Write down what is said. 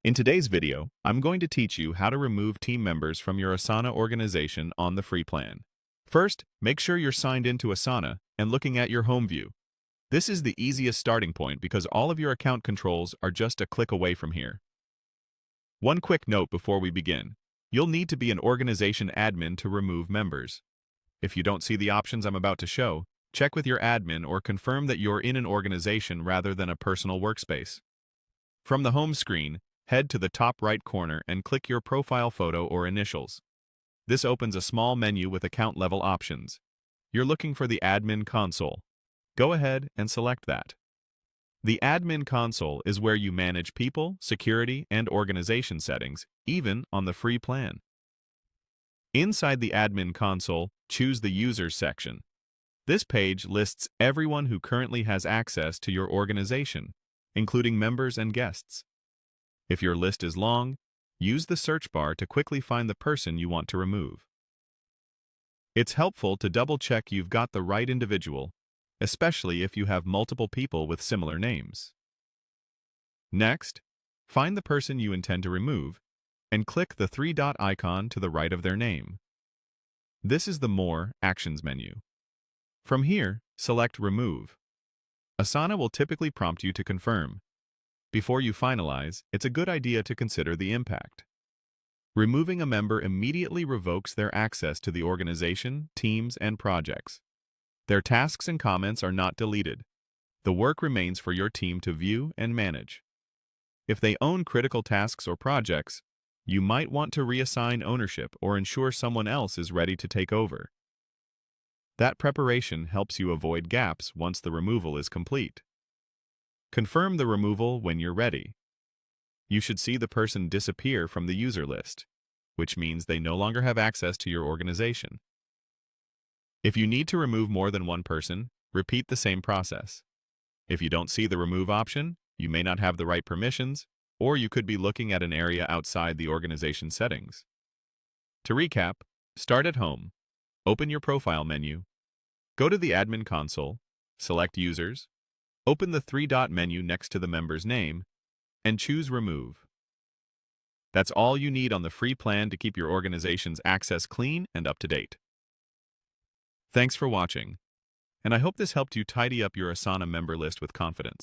In today's video, I'm going to teach you how to remove team members from your Asana organization on the free plan. First, make sure you're signed into Asana and looking at your home view. This is the easiest starting point because all of your account controls are just a click away from here. One quick note before we begin. You'll need to be an organization admin to remove members. If you don't see the options I'm about to show, check with your admin or confirm that you're in an organization rather than a personal workspace. From the home screen, head to the top right corner and click your profile photo or initials. This opens a small menu with account-level options. You're looking for the Admin Console. Go ahead and select that. The Admin Console is where you manage people, security, and organization settings, even on the free plan. Inside the Admin Console, choose the Users section. This page lists everyone who currently has access to your organization, including members and guests. If your list is long, use the search bar to quickly find the person you want to remove. It's helpful to double-check you've got the right individual, especially if you have multiple people with similar names. Next, find the person you intend to remove and click the three-dot icon to the right of their name. This is the More Actions menu. From here, select Remove. Asana will typically prompt you to confirm. Before you finalize, it's a good idea to consider the impact. Removing a member immediately revokes their access to the organization, teams, and projects. Their tasks and comments are not deleted. The work remains for your team to view and manage. If they own critical tasks or projects, you might want to reassign ownership or ensure someone else is ready to take over. That preparation helps you avoid gaps once the removal is complete. Confirm the removal when you're ready. You should see the person disappear from the user list, which means they no longer have access to your organization. If you need to remove more than one person, repeat the same process. If you don't see the remove option, you may not have the right permissions, or you could be looking at an area outside the organization settings. To recap, start at Home, open your Profile menu, go to the Admin Console, select Users, open the three-dot menu next to the member's name, and choose Remove. That's all you need on the free plan to keep your organization's access clean and up to date. Thanks for watching, and I hope this helped you tidy up your Asana member list with confidence.